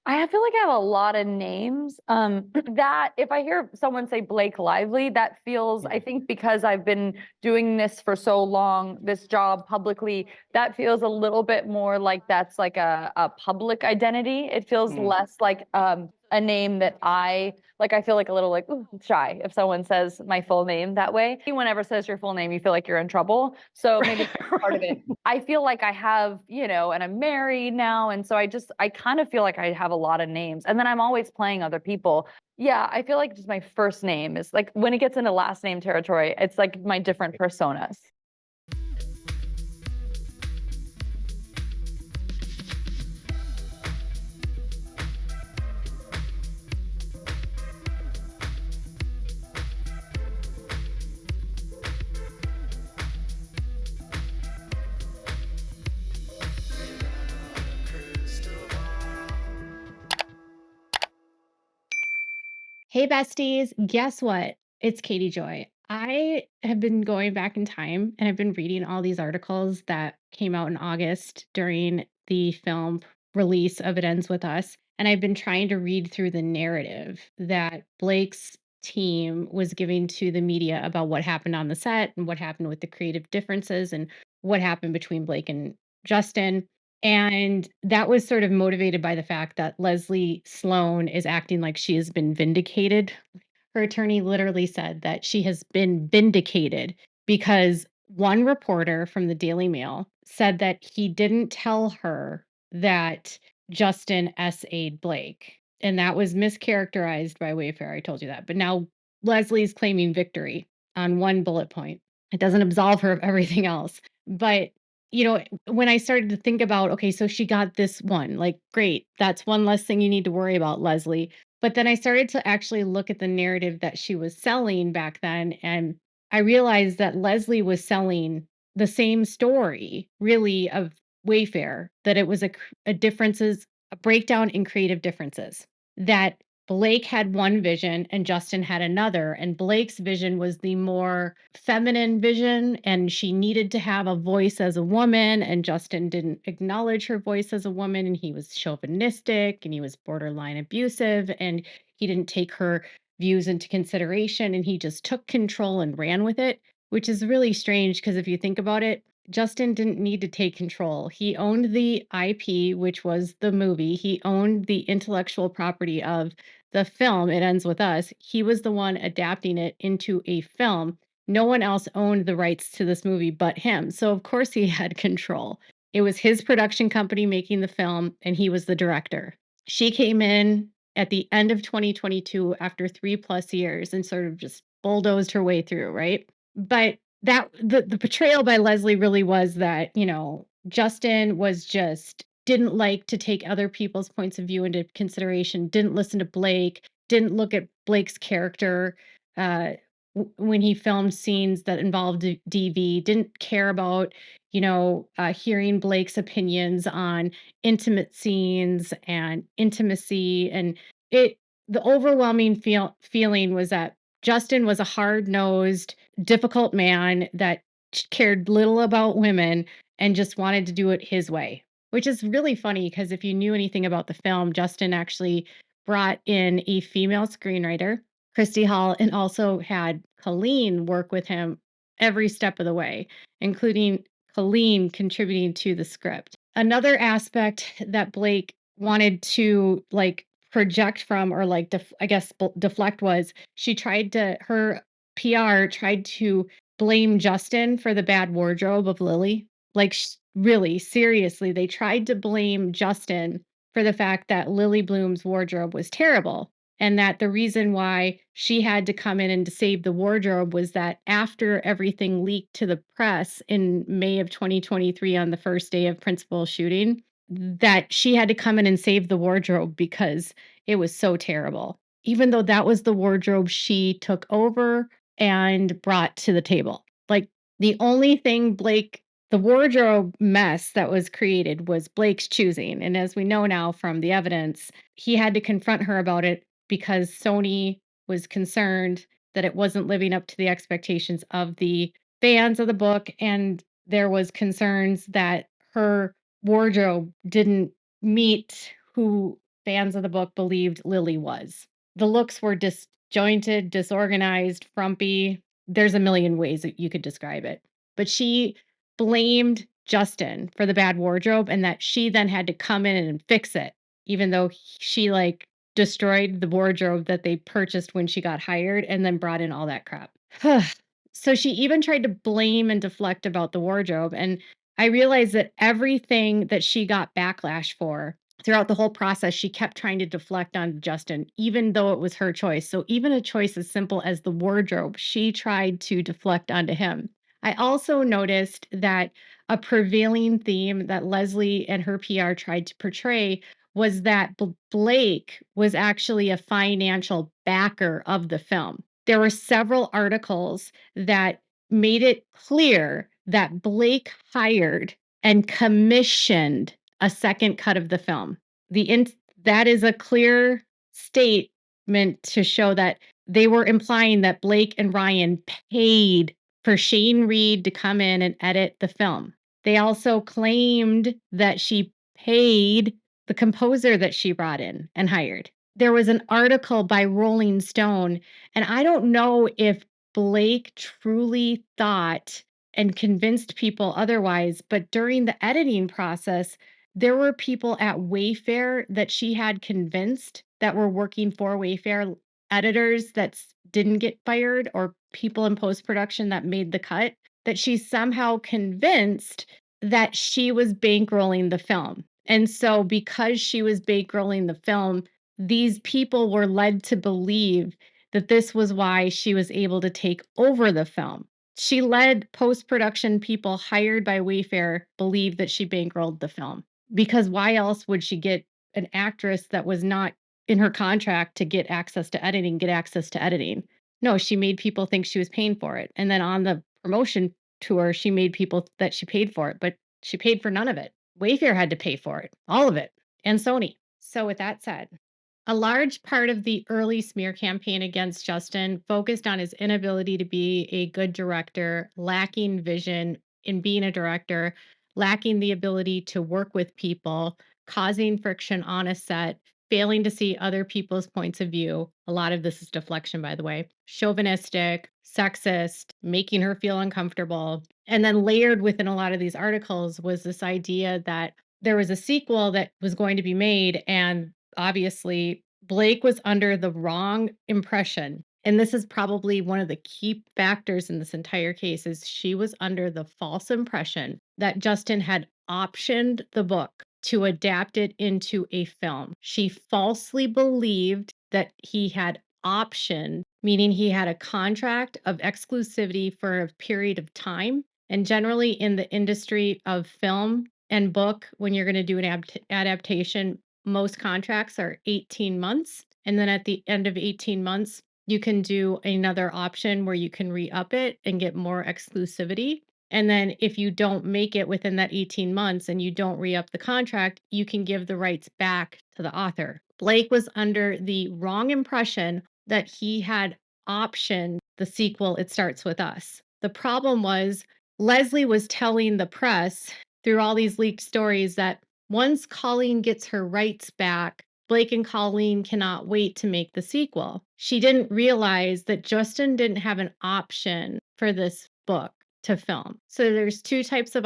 I feel like I have a lot of names. That if I hear someone say Blake Lively, that feels, I Mhm. think because I've been doing this for so long, this job publicly, that feels a little bit more like that's like a public identity. It feels Mm. less like a name that I like. I feel like a little like ooh, shy if someone says my full name that way. Anyone ever says your full name, you feel like you're in trouble. So maybe that's part of it. Right. I feel like I have, and I'm married now. And so I kind of feel like I have a lot of names. And then I'm always playing other people. Yeah, I feel like just my first name is like when it gets into last name territory, it's like my different personas. Hey, besties. Guess what? It's Katie Joy. I have been going back in time and I've been reading all these articles that came out in August during the film release of It Ends With Us. And I've been trying to read through the narrative that Blake's team was giving to the media about what happened on the set and what happened with the creative differences and what happened between Blake and Justin. And that was sort of motivated by the fact that Leslie Sloan is acting like she has been vindicated. Her attorney literally said that she has been vindicated because one reporter from the Daily Mail said that he didn't tell her that Justin SA'd Blake. And that was mischaracterized by Wayfair. I told you that. But now Leslie's claiming victory on one bullet point. It doesn't absolve her of everything else. But when I started to think about, okay, so she got this one, like, great. That's one less thing you need to worry about, Leslie. But then I started to actually look at the narrative that she was selling back then. And I realized that Leslie was selling the same story, really, of Wayfair, that it was a breakdown in creative differences, that Blake had one vision and Justin had another. And Blake's vision was the more feminine vision, and she needed to have a voice as a woman. And Justin didn't acknowledge her voice as a woman, and he was chauvinistic and he was borderline abusive, and he didn't take her views into consideration. And he just took control and ran with it, which is really strange because if you think about it, Justin didn't need to take control. He owned the IP, which was the movie. He owned the intellectual property of the film, It Ends With Us. He was the one adapting it into a film. No one else owned the rights to this movie but him. So, of course, he had control. It was his production company making the film, and he was the director. She came in at the end of 2022 after 3+ years and sort of just bulldozed her way through, right? But the portrayal by Leslie really was that, Justin was just didn't like to take other people's points of view into consideration, didn't listen to Blake, didn't look at Blake's character uh, when he filmed scenes that involved DV, didn't care about, hearing Blake's opinions on intimate scenes and intimacy. And it, the overwhelming feeling was that Justin was a hard nosed, difficult man that cared little about women and just wanted to do it his way, which is really funny because if you knew anything about the film, Justin actually brought in a female screenwriter, Christy Hall, and also had Colleen work with him every step of the way, including Colleen contributing to the script. Another aspect that Blake wanted to like project from or like I guess deflect was her PR tried to blame Justin for the bad wardrobe of Lily. Like really seriously, they tried to blame Justin for the fact that Lily Bloom's wardrobe was terrible and that the reason why she had to come in and to save the wardrobe was that after everything leaked to the press in May of 2023 on the first day of principal shooting, that she had to come in and save the wardrobe because it was so terrible. Even though that was the wardrobe she took over and brought to the table. Like the only thing the wardrobe mess that was created was Blake's choosing. And as we know now from the evidence, he had to confront her about it because Sony was concerned that it wasn't living up to the expectations of the fans of the book. And there was concerns that her wardrobe didn't meet who fans of the book believed Lily was. The looks were disjointed, disorganized, frumpy. There's a million ways that you could describe it. But she blamed Justin for the bad wardrobe and that she then had to come in and fix it, even though she like destroyed the wardrobe that they purchased when she got hired and then brought in all that crap. So she even tried to blame and deflect about the wardrobe. And I realized that everything that she got backlash for throughout the whole process, she kept trying to deflect on Justin, even though it was her choice. So even a choice as simple as the wardrobe, she tried to deflect onto him. I also noticed that a prevailing theme that Leslie and her PR tried to portray was that Blake was actually a financial backer of the film. There were several articles that made it clear that Blake hired and commissioned a second cut of the film. That is a clear statement to show that they were implying that Blake and Ryan paid for Shane Reed to come in and edit the film. They also claimed that she paid the composer that she brought in and hired. There was an article by Rolling Stone, and I don't know if Blake truly thought and convinced people otherwise, but during the editing process, there were people at Wayfair that she had convinced that were working for Wayfair editors that didn't get fired or people in post production that made the cut, that she somehow convinced that she was bankrolling the film. And so, because she was bankrolling the film, these people were led to believe that this was why she was able to take over the film. She led post production people hired by Wayfair believe that she bankrolled the film, because why else would she get an actress that was not in her contract to get access to editing, get access to editing? No, she made people think she was paying for it. And then on the promotion tour, she made people that she paid for it, but she paid for none of it. Wayfair had to pay for it, all of it, and Sony. So, with that said, a large part of the early smear campaign against Justin focused on his inability to be a good director, lacking vision in being a director, lacking the ability to work with people, causing friction on a set, failing to see other people's points of view. A lot of this is deflection, by the way, chauvinistic, sexist, making her feel uncomfortable. And then layered within a lot of these articles was this idea that there was a sequel that was going to be made, and obviously Blake was under the wrong impression. And this is probably one of the key factors in this entire case is she was under the false impression that Justin had optioned the book to adapt it into a film. She falsely believed that he had optioned, meaning he had a contract of exclusivity for a period of time. And generally in the industry of film and book, when you're going to do an adaptation, most contracts are 18 months. And then at the end of 18 months, you can do another option where you can re-up it and get more exclusivity. And then if you don't make it within that 18 months and you don't re-up the contract, you can give the rights back to the author. Blake was under the wrong impression that he had optioned the sequel, It Starts With Us. The problem was Leslie was telling the press through all these leaked stories that once Colleen gets her rights back, Blake and Colleen cannot wait to make the sequel. She didn't realize that Justin didn't have an option for this book to film. So there's two types of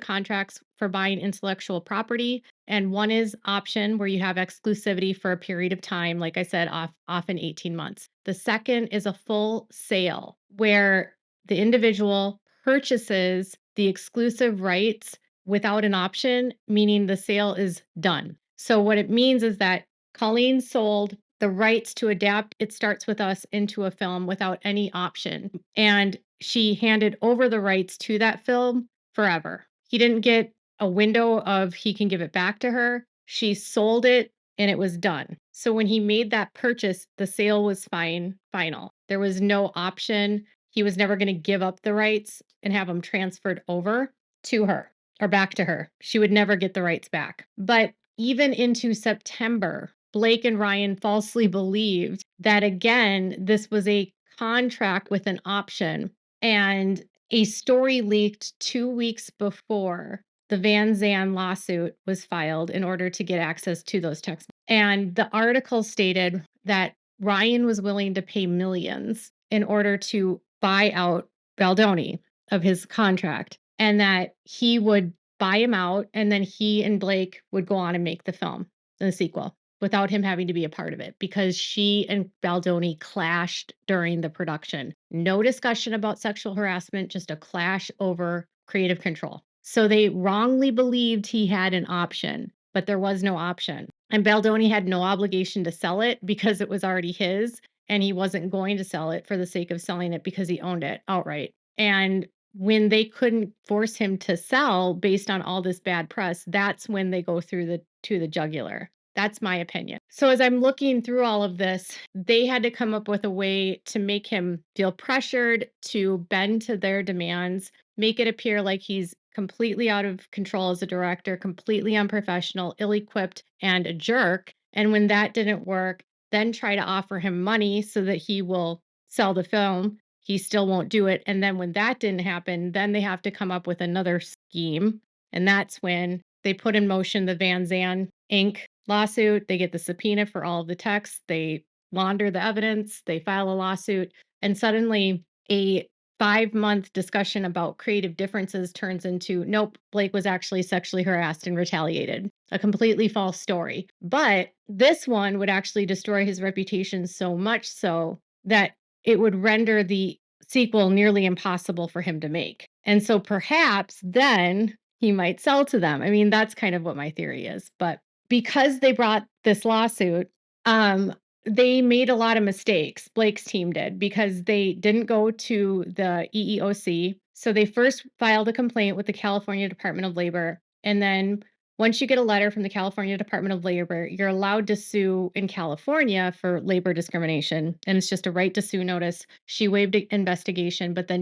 contracts for buying intellectual property, and one is option where you have exclusivity for a period of time, like I said, often 18 months. The second is a full sale where the individual purchases the exclusive rights without an option, meaning the sale is done. So what it means is that Colleen sold the rights to adapt It Starts With Us into a film without any option. And she handed over the rights to that film forever. He didn't get a window of he can give it back to her. She sold it and it was done. So when he made that purchase, the sale was final. There was no option. He was never going to give up the rights and have them transferred over to her or back to her. She would never get the rights back. But even into September, Blake and Ryan falsely believed that, again, this was a contract with an option. And a story leaked 2 weeks before the Van Zandt lawsuit was filed in order to get access to those texts. And the article stated that Ryan was willing to pay millions in order to buy out Baldoni of his contract, and that he would buy him out, and then he and Blake would go on and make the film, the sequel, without him having to be a part of it because she and Baldoni clashed during the production. No discussion about sexual harassment, just a clash over creative control. So they wrongly believed he had an option, but there was no option. And Baldoni had no obligation to sell it because it was already his, and he wasn't going to sell it for the sake of selling it because he owned it outright. And when they couldn't force him to sell based on all this bad press, that's when they go through the jugular. That's my opinion. So as I'm looking through all of this, they had to come up with a way to make him feel pressured to bend to their demands, make it appear like he's completely out of control as a director, completely unprofessional, ill-equipped, and a jerk. And when that didn't work, then try to offer him money so that he will sell the film. He still won't do it. And then when that didn't happen, then they have to come up with another scheme. And that's when they put in motion the Van Zandt Inc. lawsuit. They get the subpoena for all of the texts. They launder the evidence. They file a lawsuit. And suddenly a 5-month discussion about creative differences turns into, nope, Blake was actually sexually harassed and retaliated. A completely false story. But this one would actually destroy his reputation so much so that it would render the sequel nearly impossible for him to make. And so perhaps then he might sell to them. I mean, that's kind of what my theory is. But because they brought this lawsuit, they made a lot of mistakes. Blake's team did because they didn't go to the EEOC. So they first filed a complaint with the California Department of Labor. And then once you get a letter from the California Department of Labor, you're allowed to sue in California for labor discrimination. And it's just a right to sue notice. She waived investigation, but then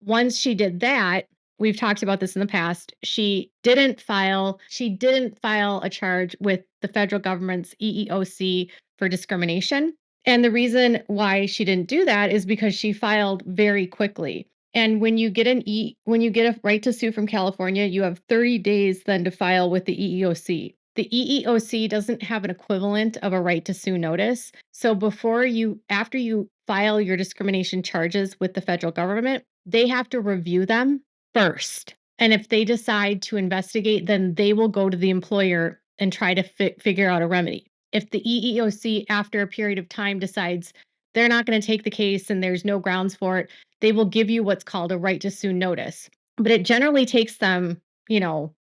once she did that, we've talked about this in the past, she didn't file a charge with the federal government's EEOC for discrimination. And the reason why she didn't do that is because she filed very quickly. And when you get a right to sue from California, you have 30 days then to file with the EEOC. The EEOC doesn't have an equivalent of a right to sue notice. So after you file your discrimination charges with the federal government, they have to review them first. And if they decide to investigate, then they will go to the employer and try to figure out a remedy. If the EEOC, after a period of time, decides they're not going to take the case and there's no grounds for it, they will give you what's called a right to sue notice. But it generally takes them,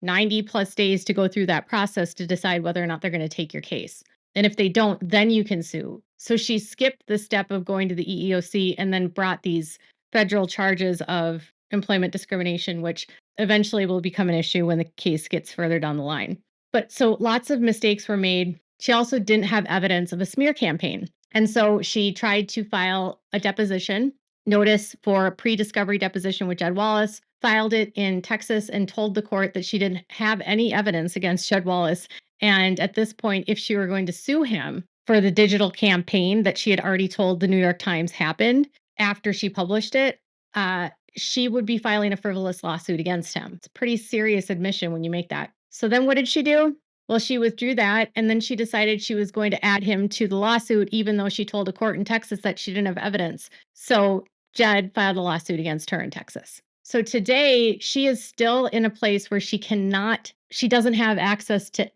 90 plus days to go through that process to decide whether or not they're going to take your case. And if they don't, then you can sue. So she skipped the step of going to the EEOC and then brought these federal charges of employment discrimination, which eventually will become an issue when the case gets further down the line. But so lots of mistakes were made. She also didn't have evidence of a smear campaign. And so she tried to file a deposition notice for a pre-discovery deposition with Jed Wallace, filed it in Texas, and told the court that she didn't have any evidence against Jed Wallace. And at this point, if she were going to sue him for the digital campaign that she had already told the New York Times happened after she published it, she would be filing a frivolous lawsuit against him. It's a pretty serious admission when you make that. So then what did she do? Well, she withdrew that, and then she decided she was going to add him to the lawsuit, even though she told a court in Texas that she didn't have evidence. So Jed filed a lawsuit against her in Texas. So today, she is still in a place where she doesn't have access to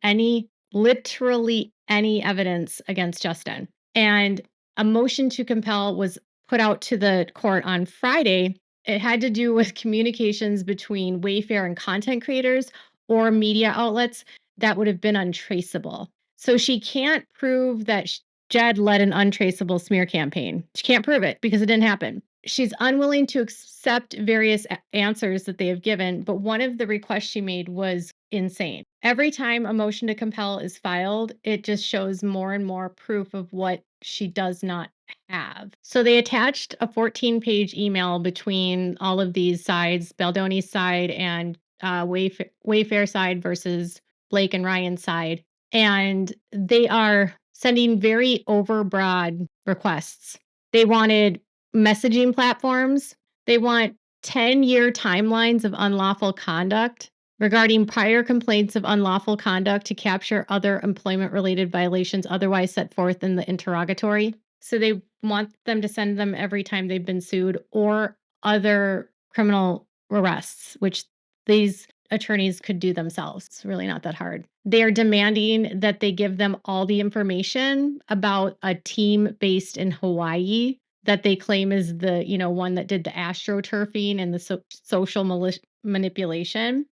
literally any evidence against Justin. And a motion to compel was put out to the court on Friday. It had to do with communications between Wayfair and content creators or media outlets that would have been untraceable. So she can't prove that Jed led an untraceable smear campaign. She can't prove it because it didn't happen. She's unwilling to accept various answers that they have given, but one of the requests she made was insane. Every time a motion to compel is filed, it just shows more and more proof of what she does not have. So they attached a 14-page email between all of these sides, Baldoni's side and Wayfair side versus Blake and Ryan's side. And they are sending very overbroad requests. They wanted messaging platforms. They want 10-year timelines of unlawful conduct. regarding prior complaints of unlawful conduct to capture other employment-related violations otherwise set forth in the interrogatory. So they want them to send them every time they've been sued or other criminal arrests, which these attorneys could do themselves. It's really not that hard. They are demanding that they give them all the information about a team based in Hawaii that they claim is the, one that did the astroturfing and the social manipulation.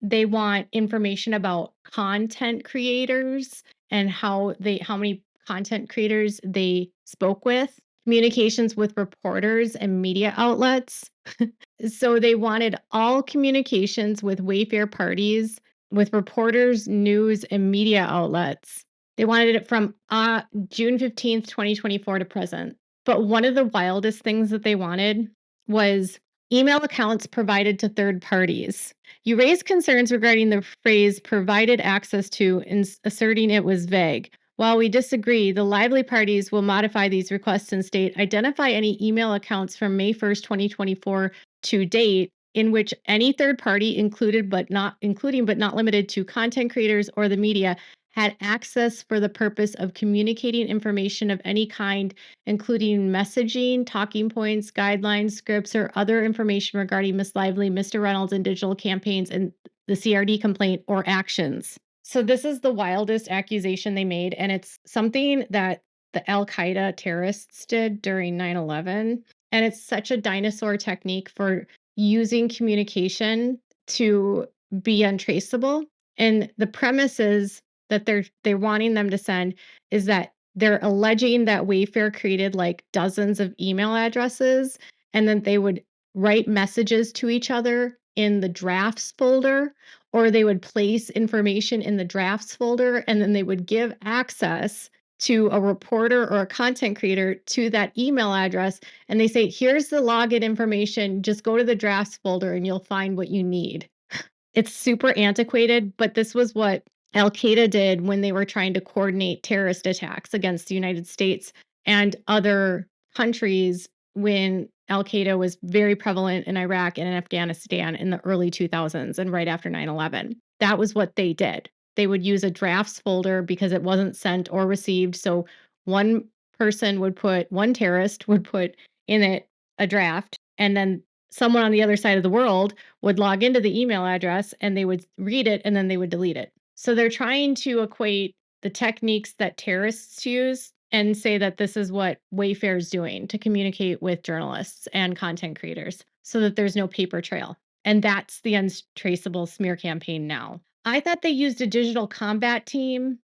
They want information about content creators and how many content creators they spoke with, communications with reporters and media outlets. So they wanted all communications with Wayfair parties, with reporters, news, and media outlets. They wanted it from June 15th, 2024 to present. But one of the wildest things that they wanted was email accounts provided to third parties. You raised concerns regarding the phrase provided access to and asserting it was vague. While we disagree, the Lively parties will modify these requests and state identify any email accounts from May 1st, 2024 to date in which any third party including but not limited to content creators or the media had access for the purpose of communicating information of any kind, including messaging, talking points, guidelines, scripts, or other information regarding Miss Lively, Mr. Reynolds, and digital campaigns and the CRD complaint or actions. So this is the wildest accusation they made, and it's something that the Al Qaeda terrorists did during 9/11. And it's such a dinosaur technique for using communication to be untraceable. And the premise is that they're wanting them to send is that they're alleging that Wayfair created like dozens of email addresses and then they would write messages to each other in the drafts folder, or they would place information in the drafts folder and then they would give access to a reporter or a content creator to that email address. And they say, here's the login information. Just go to the drafts folder and you'll find what you need. It's super antiquated, but this was what Al Qaeda did when they were trying to coordinate terrorist attacks against the United States and other countries when Al Qaeda was very prevalent in Iraq and in Afghanistan in the early 2000s and right after 9/11. That was what they did. They would use a drafts folder because it wasn't sent or received. So one one terrorist would put in it a draft, and then someone on the other side of the world would log into the email address and they would read it and then they would delete it. So they're trying to equate the techniques that terrorists use and say that this is what Wayfair is doing to communicate with journalists and content creators so that there's no paper trail. And that's the untraceable smear campaign now. I thought they used a digital combat team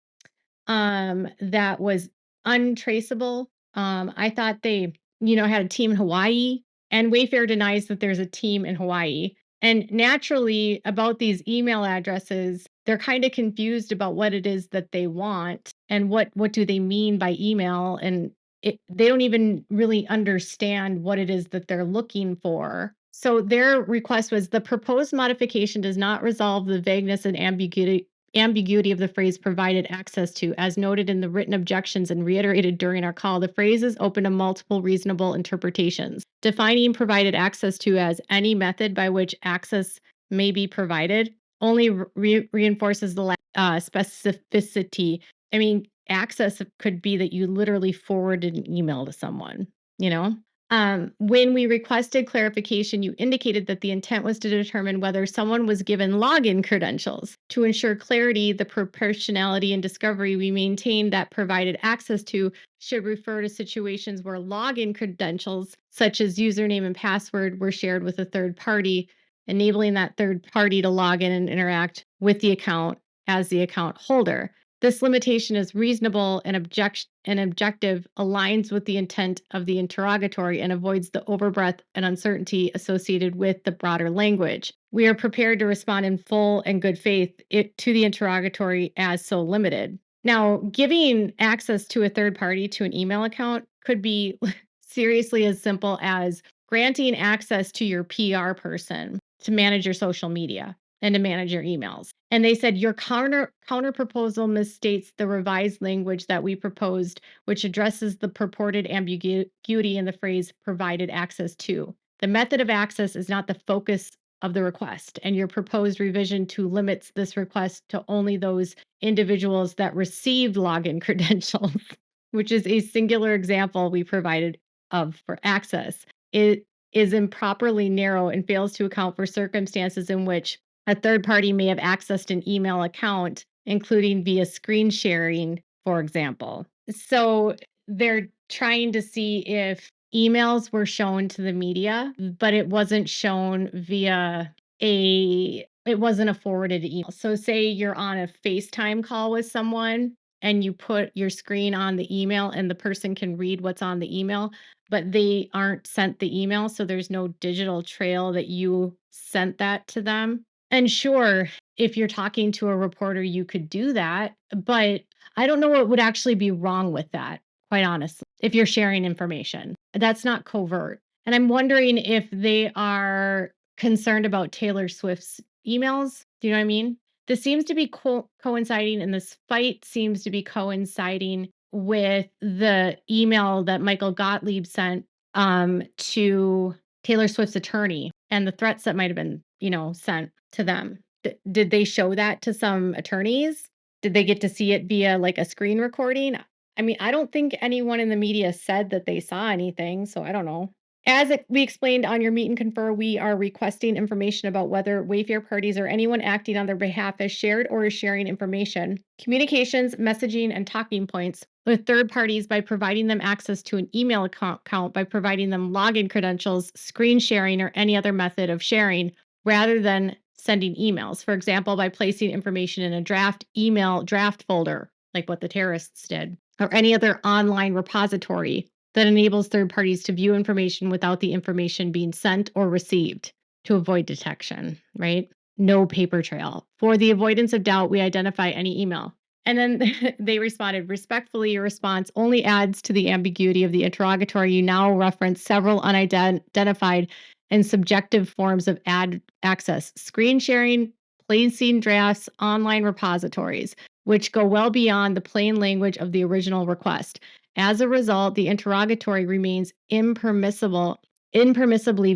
that was untraceable. I thought they, had a team in Hawaii, and Wayfair denies that there's a team in Hawaii. And naturally, about these email addresses, they're kind of confused about what it is that they want and what do they mean by email, and they don't even really understand what it is that they're looking for. So their request was the proposed modification does not resolve the vagueness and ambiguity of the phrase provided access to. As noted in the written objections and reiterated during our call, the phrase is open to multiple reasonable interpretations. Defining provided access to as any method by which access may be provided only reinforces the specificity. I mean, access could be that you literally forwarded an email to someone, you know? When we requested clarification, you indicated that the intent was to determine whether someone was given login credentials. To ensure clarity, the proportionality and discovery we maintain that provided access to should refer to situations where login credentials, such as username and password, were shared with a third party, enabling that third party to log in and interact with the account as the account holder. This limitation is reasonable and objective, aligns with the intent of the interrogatory, and avoids the overbreadth and uncertainty associated with the broader language. We are prepared to respond in full and good faith to the interrogatory as so limited. Now, giving access to a third party to an email account could be seriously as simple as granting access to your PR person to manage your social media and to manage your emails. And they said your counter proposal misstates the revised language that we proposed, which addresses the purported ambiguity in the phrase provided access to. The method of access is not the focus of the request, and your proposed revision to limits this request to only those individuals that received login credentials, which is a singular example we provided of for access. It is improperly narrow and fails to account for circumstances in which a third party may have accessed an email account, including via screen sharing, for example. So they're trying to see if emails were shown to the media, but it wasn't shown via it wasn't a forwarded email. So say you're on a FaceTime call with someone and you put your screen on the email and the person can read what's on the email, but they aren't sent the email, so there's no digital trail that you sent that to them. And sure, if you're talking to a reporter, you could do that, but I don't know what would actually be wrong with that, quite honestly, if you're sharing information. That's not covert. And I'm wondering if they are concerned about Taylor Swift's emails. Do you know what I mean? This seems to be coinciding, and this fight seems to be coinciding with the email that Michael Gottlieb sent to Taylor Swift's attorney and the threats that might have been, sent to them. Did they show that to some attorneys? Did they get to see it via like a screen recording? I mean, I don't think anyone in the media said that they saw anything, so I don't know. We explained on your meet and confer, we are requesting information about whether Wayfair parties or anyone acting on their behalf has shared or is sharing information, communications, messaging, and talking points with third parties by providing them access to an email account, by providing them login credentials, screen sharing, or any other method of sharing, rather than sending emails. For example, by placing information in a draft folder, like what the terrorists did, or any other online repository that enables third parties to view information without the information being sent or received to avoid detection, right? No paper trail. For the avoidance of doubt, we identify any email. And then they responded, respectfully, your response only adds to the ambiguity of the interrogatory. You now reference several unidentified and subjective forms of access, screen sharing, placing drafts, online repositories, which go well beyond the plain language of the original request. As a result, the interrogatory remains impermissibly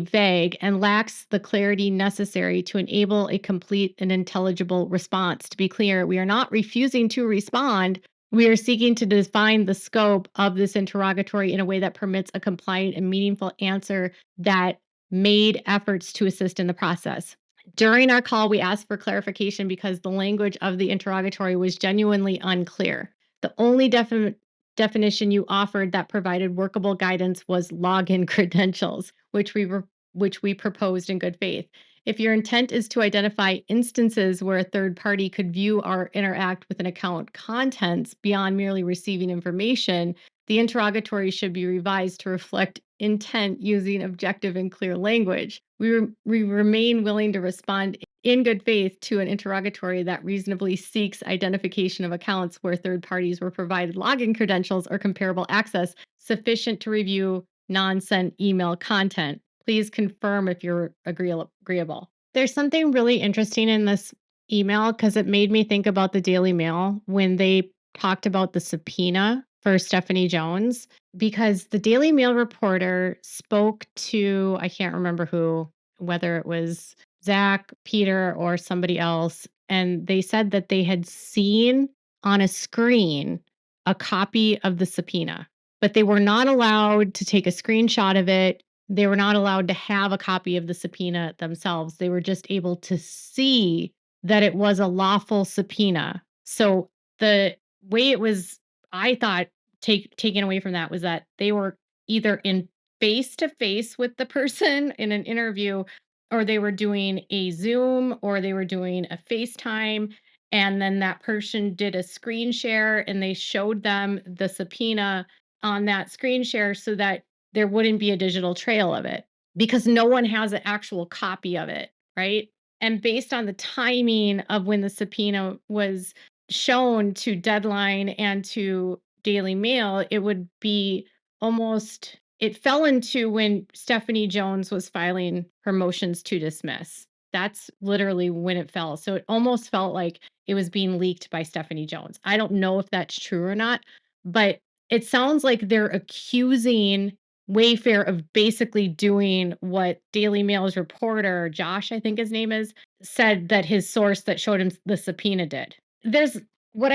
vague and lacks the clarity necessary to enable a complete and intelligible response. To be clear, we are not refusing to respond. We are seeking to define the scope of this interrogatory in a way that permits a compliant and meaningful answer that made efforts to assist in the process. During our call, we asked for clarification because the language of the interrogatory was genuinely unclear. The only definition you offered that provided workable guidance was login credentials, which we proposed in good faith. If your intent is to identify instances where a third party could view or interact with an account contents beyond merely receiving information, the interrogatory should be revised to reflect intent using objective and clear language. We remain willing to respond in good faith to an interrogatory that reasonably seeks identification of accounts where third parties were provided login credentials or comparable access sufficient to review non-sent email content. Please confirm if you're agreeable. There's something really interesting in this email because it made me think about the Daily Mail when they talked about the subpoena for Stephanie Jones, because the Daily Mail reporter spoke to, I can't remember who, whether it was Zach, Peter, or somebody else, and they said that they had seen on a screen a copy of the subpoena, but they were not allowed to take a screenshot of it. They were not allowed to have a copy of the subpoena themselves. They were just able to see that it was a lawful subpoena. So the way it was, I thought, taken away from that was that they were either in face to face with the person in an interview, or they were doing a Zoom, or they were doing a FaceTime, and then that person did a screen share and they showed them the subpoena on that screen share so that there wouldn't be a digital trail of it because no one has an actual copy of it, right? And based on the timing of when the subpoena was shown to Deadline and to Daily Mail, it would be almost, it fell into when Stephanie Jones was filing her motions to dismiss. That's literally when it fell. So it almost felt like it was being leaked by Stephanie Jones. I don't know if that's true or not, but it sounds like they're accusing Wayfair of basically doing what Daily Mail's reporter, Josh, I think his name is, said that his source that showed him the subpoena did. There's what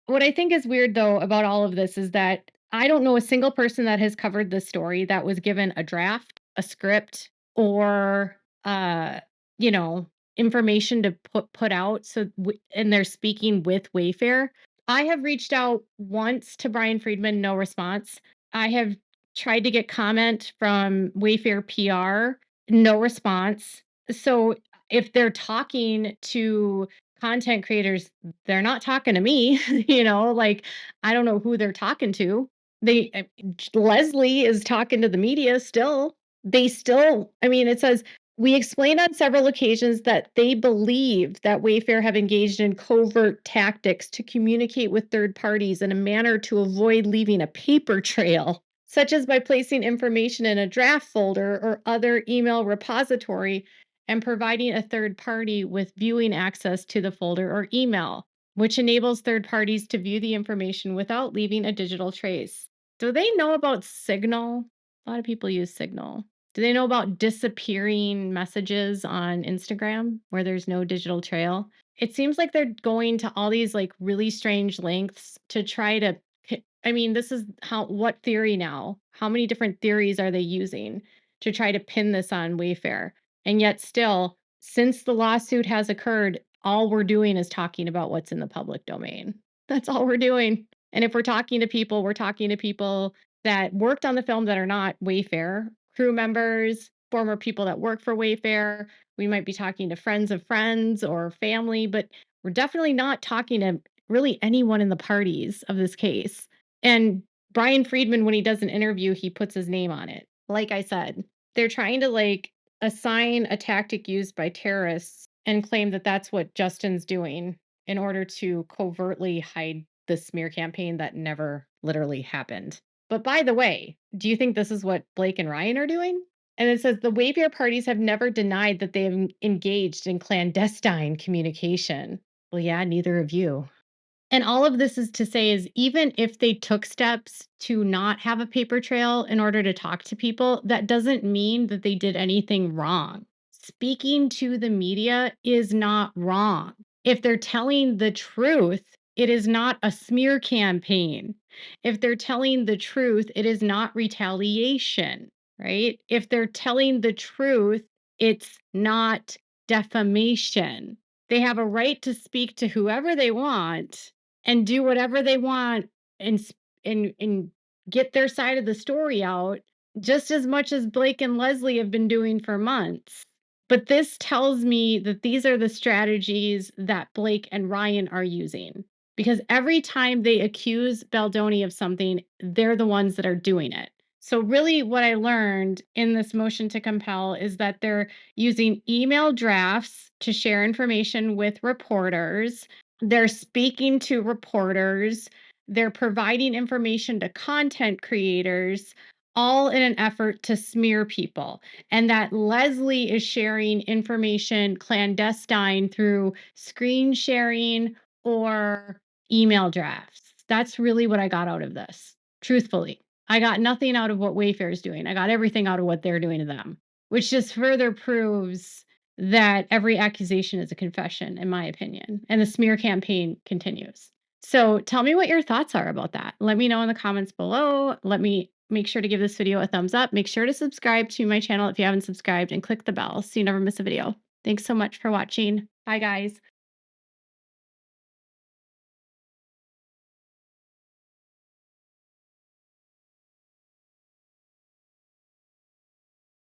what I think is weird though about all of this is that I don't know a single person that has covered this story that was given a draft, a script, or uh, you know, information to put out. So and they're speaking with Wayfair. I have reached out once to Brian Friedman, no response. I have tried to get comment from Wayfair PR, no response. So if they're talking to content creators, they're not talking to me, like I don't know who they're talking to. Leslie is talking to the media still. I mean, it says we explained on several occasions that they believe that Wayfair have engaged in covert tactics to communicate with third parties in a manner to avoid leaving a paper trail, such as by placing information in a draft folder or other email repository and providing a third party with viewing access to the folder or email, which enables third parties to view the information without leaving a digital trace. Do they know about Signal? A lot of people use Signal. Do they know about disappearing messages on Instagram where there's no digital trail? It seems like they're going to all these like really strange lengths to try to I mean, this is what theory now? How many different theories are they using to try to pin this on Wayfair? And yet still, since the lawsuit has occurred, all we're doing is talking about what's in the public domain. That's all we're doing. And if we're talking to people, we're talking to people that worked on the film that are not Wayfair, crew members, former people that work for Wayfair. We might be talking to friends of friends or family, but we're definitely not talking to really anyone in the parties of this case. And Brian Friedman, when he does an interview, he puts his name on it. Like I said, they're trying to like assign a tactic used by terrorists and claim that that's what Justin's doing in order to covertly hide the smear campaign that never literally happened. But by the way, do you think this is what Blake and Ryan are doing? And it says the Wayfair parties have never denied that they have engaged in clandestine communication. Well, yeah, neither of you. And all of this is to say is even if they took steps to not have a paper trail in order to talk to people, that doesn't mean that they did anything wrong. Speaking to the media is not wrong. If they're telling the truth, it is not a smear campaign. If they're telling the truth, it is not retaliation, right? If they're telling the truth, it's not defamation. They have a right to speak to whoever they want and do whatever they want and and get their side of the story out just as much as Blake and Leslie have been doing for months. But this tells me that these are the strategies that Blake and Ryan are using because every time they accuse Baldoni of something, they're the ones that are doing it. So really what I learned in this motion to compel is that they're using email drafts to share information with reporters. They're speaking to reporters. They're providing information to content creators, all in an effort to smear people. And that Leslie is sharing information clandestine through screen sharing or email drafts. That's really what I got out of this, truthfully. I got nothing out of what Wayfair is doing. I got everything out of what they're doing to them, which just further proves that every accusation is a confession, in my opinion, and the smear campaign continues. So tell me what your thoughts are about that. Let me know in the comments below. Let me make sure to give this video a thumbs up. Make sure to subscribe to my channel if you haven't subscribed and click the bell so you never miss a video. Thanks so much for watching. Bye, guys.